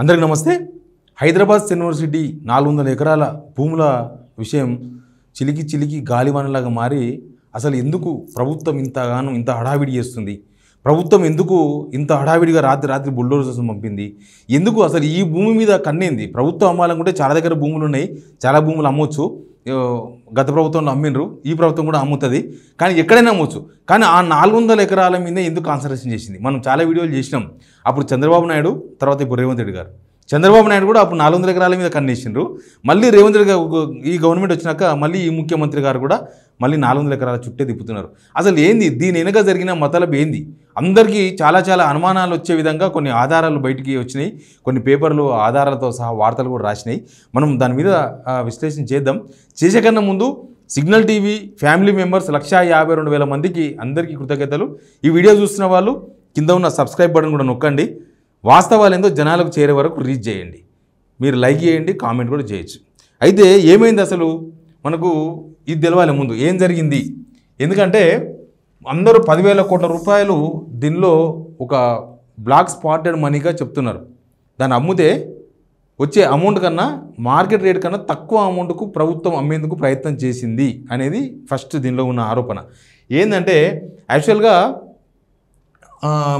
అందరికీ నమస్తే. హైదరాబాద్ యూనివర్సిటీ 400 ఎకరాల భూముల విషయం చిలికి గాలివానలాగా మారి అసలు ఎందుకు ప్రభుత్వం ఇంత హడావిడి చేస్తుంది, ప్రభుత్వం ఎందుకు ఇంత హడావిడిగా రాత్రి బుల్డోజర్స్ పంపింది, ఎందుకు అసలు ఈ భూమి మీద కన్నేంది? ప్రభుత్వం అమ్మాలనుకుంటే చాలా దగ్గర భూములు ఉన్నాయి, చాలా భూములు అమ్మొచ్చు. గత ప్రభుత్వంలో అమ్మిండ్రు, ఈ ప్రభుత్వం కూడా అమ్ముతుంది, కానీ ఎక్కడైనా అమ్మొచ్చు. కానీ ఆ 400 ఎకరాల మీద ఎందుకు కాన్సన్ట్రేషన్ చేసింది? మనం చాలా వీడియోలు చేసినాం. అప్పుడు చంద్రబాబు నాయుడు, తర్వాత ఇప్పుడు రేవంత్ రెడ్డి గారు. చంద్రబాబు నాయుడు కూడా అప్పుడు 400 ఎకరాల మీద కన్నేసిండ్రు. మళ్ళీ రేవంత్ రెడ్డి గారు ఈ గవర్నమెంట్ వచ్చినాక మళ్ళీ ఈ ముఖ్యమంత్రి గారు కూడా మళ్ళీ 400 ఎకరాల చుట్టే తిప్పుతున్నారు. అసలు ఏంది దీని వెనుక జరిగిన మతలబ్ ఏంది? అందరికీ చాలా అనుమానాలు వచ్చే విధంగా కొన్ని ఆధారాలు బయటికి వచ్చినాయి, కొన్ని పేపర్లు ఆధారాలతో సహా వార్తలు కూడా రాసినాయి. మనం దాని మీద విశ్లేషణ చేద్దాం. చేసే కన్నా ముందు సిగ్నల్ టీవీ ఫ్యామిలీ మెంబర్స్ 152,000 మందికి అందరికీ కృతజ్ఞతలు. ఈ వీడియో చూస్తున్న వాళ్ళు కింద ఉన్న సబ్స్క్రైబ్ బటన్ కూడా నొక్కండి. వాస్తవాలు ఏందో జనాలకు చేరే వరకు రీచ్ చేయండి. మీరు లైక్ చేయండి, కామెంట్ కూడా చేయొచ్చు. అయితే ఏమైంది అసలు మనకు ఇది తెలవాలి ముందు ఏం జరిగింది. ఎందుకంటే అందరూ 10,000 కోట్ల రూపాయలు దీనిలో ఒక బ్లాక్ స్పాటెడ్ మనీగా చెప్తున్నారు. దాన్ని అమ్మితే వచ్చే అమౌంట్ కన్నా మార్కెట్ రేట్ కన్నా తక్కువ అమౌంట్కు ప్రభుత్వం అమ్మేందుకు ప్రయత్నం చేసింది అనేది ఫస్ట్ దీనిలో ఉన్న ఆరోపణ. ఏంటంటే యాక్చువల్గా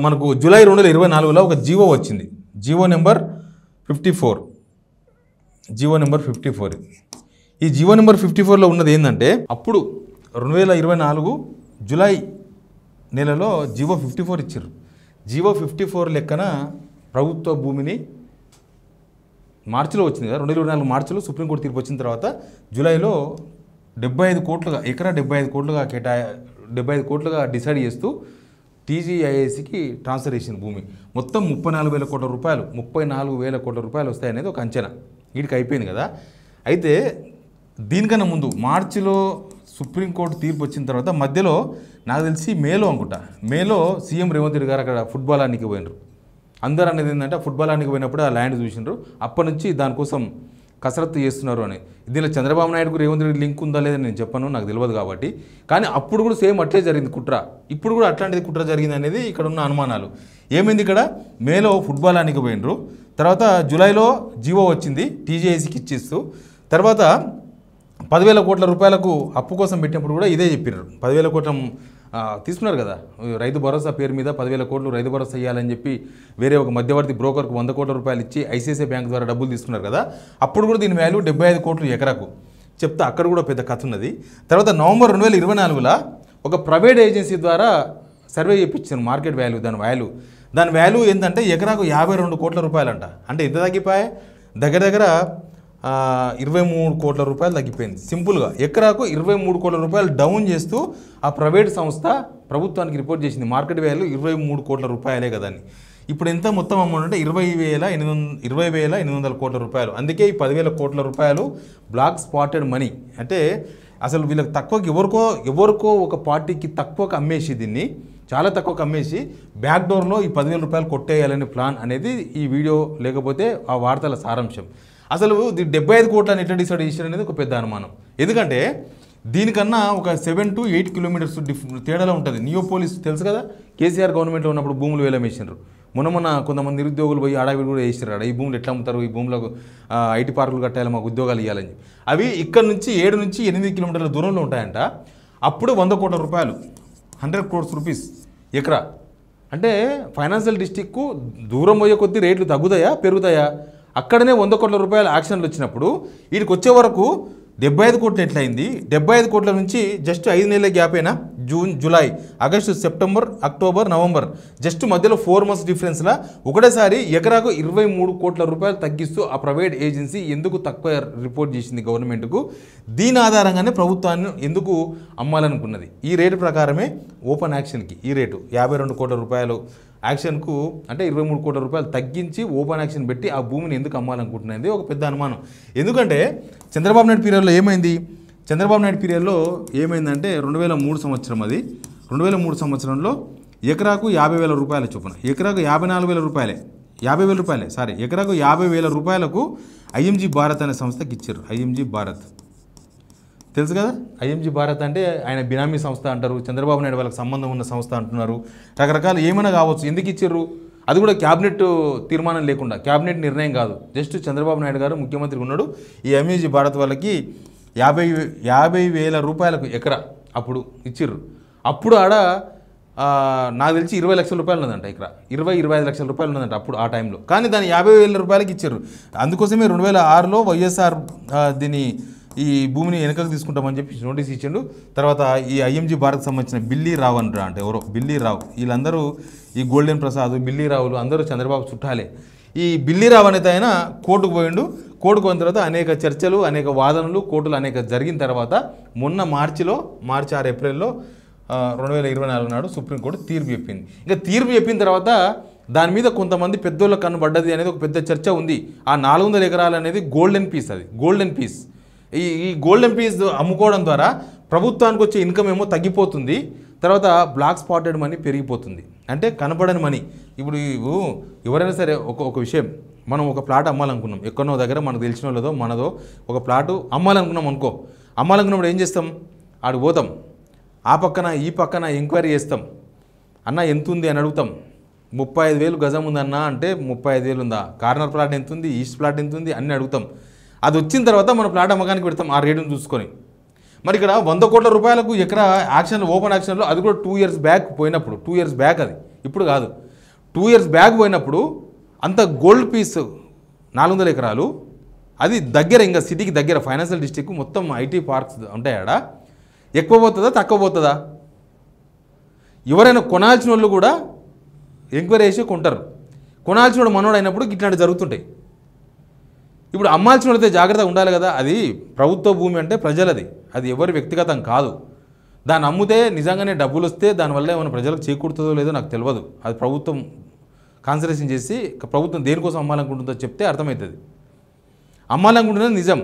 మనకు జూలై 2024లో ఒక జీవో వచ్చింది, జీవో నెంబర్ 54. ఈ జీవో నెంబర్ 54లో ఉన్నది ఏంటంటే అప్పుడు 2024 జూలై నెలలో జీవో 54 ఇచ్చారు. జీవో 54 లెక్కన ప్రభుత్వ భూమిని మార్చిలో వచ్చింది కదా, 2024 మార్చిలో సుప్రీంకోర్టు తీర్పు వచ్చిన తర్వాత జూలైలో 75 కోట్లుగా ఎకరా 75 కోట్లుగా 75 కోట్లుగా డిసైడ్ చేస్తూ టీజీఐఏసీకి ట్రాన్స్ఫర్ చేసిన భూమి మొత్తం 34,000 కోట్ల రూపాయలు, 34,000 కోట్ల రూపాయలు వస్తాయనేది ఒక అంచనా. వీటికి అయిపోయింది కదా. అయితే దీనికన్నా ముందు మార్చిలో సుప్రీంకోర్టు తీర్పు వచ్చిన తర్వాత మధ్యలో నాకు తెలిసి మేలో సీఎం రేవంత్ రెడ్డి గారు అక్కడ ఫుట్బాల్ ఆడడానికి పోయినారు. అందరూ అనేది ఏంటంటే ఫుట్బాల్ ఆడడానికి పోయినప్పుడు ఆ ల్యాండ్ చూసినారు. అప్పటి నుంచి దానికోసం కసరత్తు చేస్తున్నారు అని. దీనిలో చంద్రబాబు నాయుడుకు రేవంత్ రెడ్డి లింక్ ఉందా లేదని నేను చెప్పను, నాకు తెలియదు కాబట్టి. కానీ అప్పుడు కూడా సేమ్ అట్లే జరిగింది కుట్ర, ఇప్పుడు కూడా అట్లాంటిది కుట్ర జరిగింది అనేది ఇక్కడ ఉన్న అనుమానాలు. ఏమైంది ఇక్కడ మేలో ఫుట్బాల్ ఆడడానికి పోయినరు, తర్వాత జూలైలో జీవో వచ్చింది టీజీఐసీకి ఇచ్చేస్తూ, తర్వాత 10,000 కోట్ల రూపాయలకు అప్పు కోసం పెట్టినప్పుడు కూడా ఇదే చెప్పినారు. 10,000 కోట్ల తీసుకున్నారు కదా, రైతు భరోసా పేరు మీద 10,000 కోట్లు రైతు భరోసా ఇవ్వాలని చెప్పి వేరే ఒక మధ్యవర్తి బ్రోకర్కు 100 కోట్ల రూపాయలు ఇచ్చి ఐసిఐసిఐ బ్యాంక్ ద్వారా డబ్బులు తీసుకున్నారు కదా. అప్పుడు కూడా దీని వాల్యూ 75 కోట్లు ఎకరాకు చెప్తే అక్కడ కూడా పెద్ద కథ ఉన్నది. తర్వాత నవంబర్ 2024లో ఒక ప్రైవేట్ ఏజెన్సీ ద్వారా సర్వే చేయించాను మార్కెట్ వాల్యూ. దాని వాల్యూ ఏంటంటే ఎకరాకు 52 కోట్ల రూపాయలంట. అంటే ఎంత తగ్గిపోయాయి? దగ్గర 23 కోట్ల రూపాయలు తగ్గిపోయింది. సింపుల్గా ఎకరాకు 23 కోట్ల రూపాయలు డౌన్ చేస్తూ ఆ ప్రైవేట్ సంస్థ ప్రభుత్వానికి రిపోర్ట్ చేసింది. మార్కెట్ వాల్యూ 23 కోట్ల రూపాయలే కదా అని. ఇప్పుడు ఎంత మొత్తం అమౌంట్ అంటే 20,800 కోట్ల రూపాయలు. అందుకే ఈ 10,000 కోట్ల రూపాయలు బ్లాక్ స్పాటెడ్ మనీ. అంటే అసలు వీళ్ళకి తక్కువకి ఎవరికో ఒక పార్టీకి తక్కువకి అమ్మేసి దీన్ని చాలా తక్కువకి అమ్మేసి బ్యాక్ డోర్లో ఈ 10,000 రూపాయలు కొట్టేయాలనే ప్లాన్ అనేది ఈ వీడియో లేకపోతే ఆ వార్తల సారాంశం. అసలు 75 కోట్లని ఎట్లా డిసైడ్ చేశారు అనేది ఒక పెద్ద అనుమానం. ఎందుకంటే దీనికన్నా ఒక 7 to 8 కిలోమీటర్స్ తేడాలో ఉంటుంది. నియోపోలిస్ తెలుసు కదా, కేసీఆర్ గవర్నమెంట్లో ఉన్నప్పుడు భూములు వేలం వేసినారు. మొన్న కొంతమంది నిరుద్యోగులు పోయి ఆడవిడి కూడా వేసినారు. ఈ భూములు ఎట్లా అమ్ముతారు, ఈ భూములకు ఐటీ పార్కులు కట్టాలి, మాకు ఉద్యోగాలు ఇవ్వాలని చెప్పి. అవి ఇక్కడ నుంచి 7 నుంచి 8 కిలోమీటర్ల దూరంలో ఉంటాయంట. అప్పుడు 100 కోట్ల రూపాయలు, 100 crores రూపీస్ ఎకరా. అంటే ఫైనాన్షియల్ డిస్ట్రిక్ట్కు దూరం పోయే కొద్దీ రేట్లు తగ్గుతాయా పెరుగుతాయా? అక్కడనే 100 కోట్ల రూపాయల యాక్షన్లు వచ్చినప్పుడు వీటికి వచ్చే వరకు 75 కోట్లు ఎట్లయింది? 75 కోట్ల నుంచి జస్ట్ 5 నెలల గ్యాప్ అయినా, June, July, August, September, October, November, just మధ్యలో 4 months డిఫరెన్స్లా ఒకటేసారి ఎకరాకు 23 కోట్ల రూపాయలు తగ్గిస్తూ ఆ ప్రైవేట్ ఏజెన్సీ ఎందుకు తక్కువ రిపోర్ట్ చేసింది గవర్నమెంట్కు? దీని ఆధారంగానే ప్రభుత్వాన్ని ఎందుకు అమ్మాలనుకున్నది? ఈ రేటు ప్రకారమే ఓపెన్ యాక్షన్కి ఈ రేటు 52 కోట్ల రూపాయలు యాక్షన్కు అంటే 23 కోట్ల రూపాయలు తగ్గించి ఓపెన్ యాక్షన్ పెట్టి ఆ భూమిని ఎందుకు అమ్మాలనుకుంటున్నది ఒక పెద్ద అనుమానం. ఎందుకంటే చంద్రబాబు నాయుడు పీరియడ్లో ఏమైంది? చంద్రబాబు నాయుడు పీరియడ్లో ఏమైందంటే 2003 సంవత్సరం, అది 2003 సంవత్సరంలో ఎకరాకు 50,000 రూపాయల చొప్పున, ఎకరాకు 54,000 రూపాయలే, 50,000 రూపాయలే ఎకరాకు 50,000 రూపాయలకు ఐఎంజీ భారత్ అనే సంస్థకి ఇచ్చారు. ఐఎంజీ భారత్ తెలుసు కదా, ఐఎంజీ భారత్ అంటే ఆయన బినామీ సంస్థ అంటారు, చంద్రబాబు నాయుడు వాళ్ళకి సంబంధం ఉన్న సంస్థ అంటున్నారు, రకరకాలు ఏమైనా కావచ్చు. ఎందుకు ఇచ్చారు? అది కూడా క్యాబినెట్ తీర్మానం లేకుండా, క్యాబినెట్ నిర్ణయం కాదు, జస్ట్ చంద్రబాబు నాయుడు గారు ముఖ్యమంత్రి ఉన్నాడు. ఈ ఎంఈజీ భారత్ వాళ్ళకి 50,000 రూపాయలకు ఎకరా అప్పుడు ఇచ్చిర్రు. అప్పుడు ఆడ నాకు తెలిసి 20 లక్షల రూపాయలు ఉన్నదంట ఎకరా, 20-25 లక్షల రూపాయలు ఉన్నదంట అప్పుడు ఆ టైంలో. కానీ దాన్ని 50,000 రూపాయలకి ఇచ్చారు. అందుకోసమే 2006లో వైఎస్ఆర్ దీన్ని ఈ భూమిని వెనకకు తీసుకుంటామని చెప్పి నోటీస్ ఇచ్చిండు. తర్వాత ఈ ఐఎంజీ భారత్కి సంబంధించిన బిల్లీ రావు అంటారా, అంటే ఎవరో బిల్లీ రావు, వీళ్ళందరూ ఈ గోల్డెన్ ప్రసాద్, బిల్లీ రావులు అందరూ చంద్రబాబు చుట్టాలే. ఈ బిల్లీ రావు అనేది ఆయన కోర్టుకు పోయిండు. కోర్టుకు పోయిన తర్వాత అనేక చర్చలు, అనేక వాదనలు, కోర్టులు అనేక జరిగిన తర్వాత మొన్న మార్చి 6 ఏప్రిల్లో 2024 నాడు సుప్రీంకోర్టు తీర్పు చెప్పింది. ఇంకా తీర్పు చెప్పిన తర్వాత దాని మీద కొంతమంది పెద్దోళ్ళ కన్నుబడ్డది అనేది ఒక పెద్ద చర్చ ఉంది. ఆ 400 ఎకరాలు అనేది గోల్డెన్ పీస్, అది గోల్డెన్ పీస్. ఈ గోల్డెన్ పీస్ అమ్ముకోవడం ద్వారా ప్రభుత్వానికి వచ్చే ఇన్కమ్ ఏమో తగ్గిపోతుంది, తర్వాత బ్లాక్ స్పాటెడ్ మనీ పెరిగిపోతుంది, అంటే కనపడని మనీ. ఇప్పుడు ఎవరైనా సరే ఒక విషయం, మనం ఒక ప్లాట్ అమ్మాలనుకున్నాం, ఎక్కడో దగ్గర మనకు తెలిసిన వాళ్ళదో మనదో ఒక ప్లాటు అమ్మాలనుకున్నాం అనుకో. అమ్మాలనుకున్నప్పుడు ఏం చేస్తాం, ఆడికి పోతాం, ఆ పక్కన ఈ పక్కన ఎంక్వైరీ చేస్తాం, అన్న ఎంత ఉంది అని అడుగుతాం. 35,000 గజం ఉందన్న అంటే 35,000 ఉందా, కార్నర్ ప్లాట్ ఎంత ఉంది, ఈస్ట్ ప్లాట్ ఎంత ఉంది అన్నీ అడుగుతాం. అది వచ్చిన తర్వాత మన ప్లాట్ అమ్మకానికి పెడతాం ఆ రేటును చూసుకొని. మరి ఇక్కడ 100 కోట్ల రూపాయలకు ఎకరా యాక్షన్, ఓపెన్ యాక్షన్లో, అది కూడా 2 years బ్యాక్ పోయినప్పుడు, 2 years బ్యాక్, అది ఇప్పుడు కాదు, 2 years బ్యాక్ పోయినప్పుడు అంత గోల్డ్ పీస్ 400 ఎకరాలు, అది దగ్గర, ఇంకా సిటీకి దగ్గర, ఫైనాన్షియల్ డిస్ట్రిక్ట్ మొత్తం ఐటీ పార్క్స్ ఉంటాయాడ. ఎక్కువ పోతుందా తక్కువ పోతుందా? ఎవరైనా కొనాల్సిన వాళ్ళు కూడా ఎంక్వైరీ చేసి కొంటారు. కొనాల్సిన వాడు మనోడు అయినప్పుడు ఇట్లాంటి జరుగుతుంటాయి. ఇప్పుడు అమ్మాల్సిన వాళ్ళైతే జాగ్రత్తగా ఉండాలి కదా. అది ప్రభుత్వ భూమి అంటే ప్రజలది, అది ఎవరి వ్యక్తిగతం కాదు. దాన్ని అమ్మితే నిజంగానే డబ్బులు వస్తే దానివల్ల ఏమైనా ప్రజలకు చేకూరుతుందో లేదో నాకు తెలియదు. అది ప్రభుత్వం కాన్సిడరేషన్ చేసి ప్రభుత్వం దేనికోసం అమ్మాలనుకుంటుందో చెప్తే అర్థమవుతుంది. అమ్మాలనుకుంటున్నది నిజం.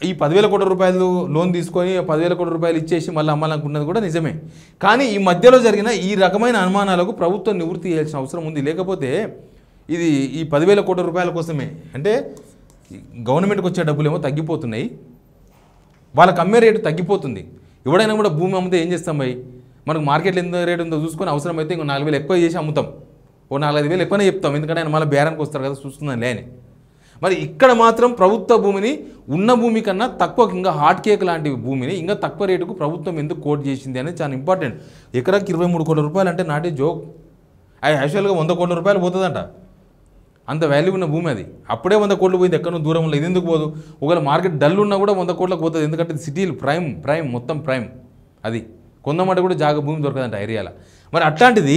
ఈ 10,000 కోట్ల రూపాయలు లోన్ తీసుకొని 10,000 కోట్ల రూపాయలు ఇచ్చేసి మళ్ళీ అమ్మాలనుకున్నది కూడా నిజమే. కానీ ఈ మధ్యలో జరిగిన ఈ రకమైన అనుమానాలకు ప్రభుత్వం నివృత్తి చేయాల్సిన అవసరం ఉంది. లేకపోతే ఇది ఈ 10,000 కోట్ల రూపాయల కోసమే, అంటే గవర్నమెంట్కి వచ్చే డబ్బులు ఏమో తగ్గిపోతున్నాయి, వాళ్ళకి అమ్మే రేటు తగ్గిపోతుంది. ఎవడైనా కూడా భూమి అమ్మితే ఏం చేస్తాం భయ్, మనకు మార్కెట్లో ఎంత రేటు ఉందో చూసుకొని అవసరమైతే ఇంకో 4,000 ఎక్కువ చేసి అమ్ముతాం, ఓ 4-5 వేలు ఎక్కువనే చెప్తాం, ఎందుకంటే ఆయన మళ్ళీ బేరానికి వస్తారు కదా, చూస్తున్నాను లేని. మరి ఇక్కడ మాత్రం ప్రభుత్వ భూమిని ఉన్న భూమి కన్నా తక్కువ, ఇంకా హాట్ కేక్ లాంటి భూమిని ఇంకా తక్కువ రేటుకు ప్రభుత్వం ఎందుకు కోట్ చేసింది అనేది చాలా ఇంపార్టెంట్. ఎకరాకి 23 కోట్ల రూపాయలు అంటే నాటే జోక్. అది యాక్చువల్గా 100 కోట్ల రూపాయలు పోతుందంట, అంత వాల్యూ ఉన్న భూమి అది. అప్పుడే 100 కోట్లు పోయింది, ఎక్కడో దూరంలో, ఇది ఎందుకు పోదు? ఒకవేళ మార్కెట్ డల్ ఉన్నా కూడా 100 కోట్లకు పోతుంది, ఎందుకంటే సిటీలు ప్రైమ్ మొత్తం ప్రైమ్. అది కొందమాట కూడా జాగ భూమి దొరకదంట ఏరియాలో. మరి అట్లాంటిది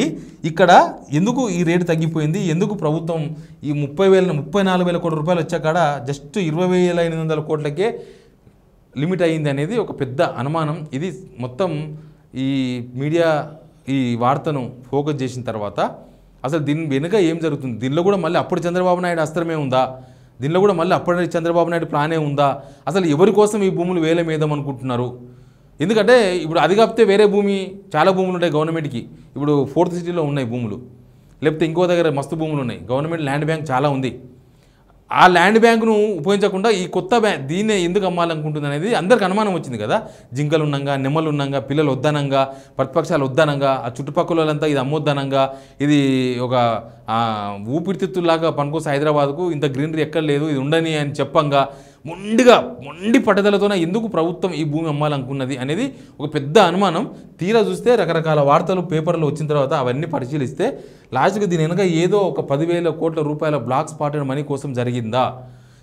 ఇక్కడ ఎందుకు ఈ రేటు తగ్గిపోయింది, ఎందుకు ప్రభుత్వం ఈ 34,000 కోట్ల రూపాయలు వచ్చాకాడ జస్ట్ 20,800 కోట్లకే లిమిట్ అయ్యింది అనేది ఒక పెద్ద అనుమానం. ఇది మొత్తం ఈ మీడియా ఈ వార్తను ఫోకస్ చేసిన తర్వాత అసలు దీని వెనుక ఏం జరుగుతుంది, దీనిలో కూడా మళ్ళీ అప్పుడు చంద్రబాబు నాయుడు అస్త్రమే ఉందా, దీనిలో కూడా మళ్ళీ అప్పటి చంద్రబాబు నాయుడు ప్లానే ఉందా, అసలు ఎవరి కోసం ఈ భూములు వేలం అనుకుంటున్నారు? ఎందుకంటే ఇప్పుడు అది కాకపోతే వేరే భూమి చాలా భూములు ఉంటాయి గవర్నమెంట్కి. ఇప్పుడు 4th సిటీలో ఉన్నాయి భూములు, లేకపోతే ఇంకో దగ్గర మస్తు భూములు ఉన్నాయి. గవర్నమెంట్ ల్యాండ్ బ్యాంక్ చాలా ఉంది. ఆ ల్యాండ్ బ్యాంకును ఉపయోగించకుండా ఈ కొత్త బ్యాంక్ దీన్నే ఎందుకు అమ్మాలనుకుంటుంది అనేది అందరికి అనుమానం వచ్చింది కదా. జింకలు ఉన్నాగా, నెమ్మలు ఉన్నాగా, పిల్లలు వద్దనంగా, ప్రతిపక్షాలు వద్దనంగా, ఆ చుట్టుపక్కల వాళ్ళంతా ఇది అమ్మొద్దనంగా, ఇది ఒక ఊపిరితిత్తులాగా పనికోసం హైదరాబాద్కు ఇంత గ్రీనరీ ఎక్కడ లేదు, ఇది ఉండని అని చెప్పంగా మొండి పట్టుదలతోనే ఎందుకు ప్రభుత్వం ఈ భూమి అమ్మాలనుకున్నది అనేది ఒక పెద్ద అనుమానం. తీరా చూస్తే రకరకాల వార్తలు పేపర్లు వచ్చిన తర్వాత అవన్నీ పరిశీలిస్తే లాస్ట్గా దీని వెనక ఏదో ఒక 10,000 కోట్ల రూపాయల బ్లాక్ స్పాటెడ్ మనీ కోసం జరిగిందా,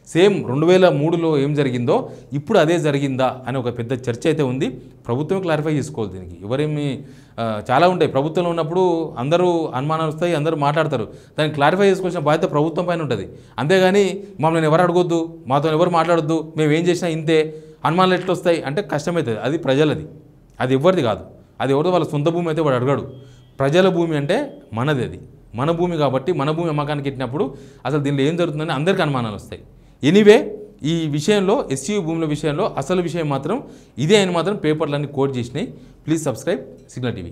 సేమ్ 2003లో ఏం జరిగిందో ఇప్పుడు అదే జరిగిందా అని ఒక పెద్ద చర్చ అయితే ఉంది. ప్రభుత్వం క్లారిఫై చేసుకోవాలి దీనికి. ఎవరేమి చాలా ఉంటాయి ప్రభుత్వంలో ఉన్నప్పుడు, అందరూ అనుమానాలు వస్తాయి, అందరూ మాట్లాడతారు, దాన్ని క్లారిఫై చేసుకోవాల్సిన బాధ్యత ప్రభుత్వం పైన ఉంటుంది. అంతేగాని మమ్మల్ని ఎవరు అడగొద్దు, మాతో ఎవరు మాట్లాడొద్దు, మేము ఏం చేసినా ఇంతే, అనుమానాలు ఎట్లా వస్తాయి అంటే కష్టమవుతుంది. అది ప్రజలది, అది ఎవరిది కాదు. అది ఎవరిదో వాళ్ళ సొంత భూమి అయితే వాడు అడగడు. ప్రజల భూమి అంటే మనది, అది మన భూమి కాబట్టి మన భూమి అమ్మకానికి పెట్టినప్పుడు అసలు దీనిలో ఏం జరుగుతుందని అందరికీ అనుమానాలు వస్తాయి. ఎనీవే ఈ విషయంలో ఎస్సీయూ భూముల విషయంలో అసలు విషయం మాత్రం ఇదే అని మాత్రం పేపర్లన్నీ కోట్ చేసినాయి. Please subscribe signal TV.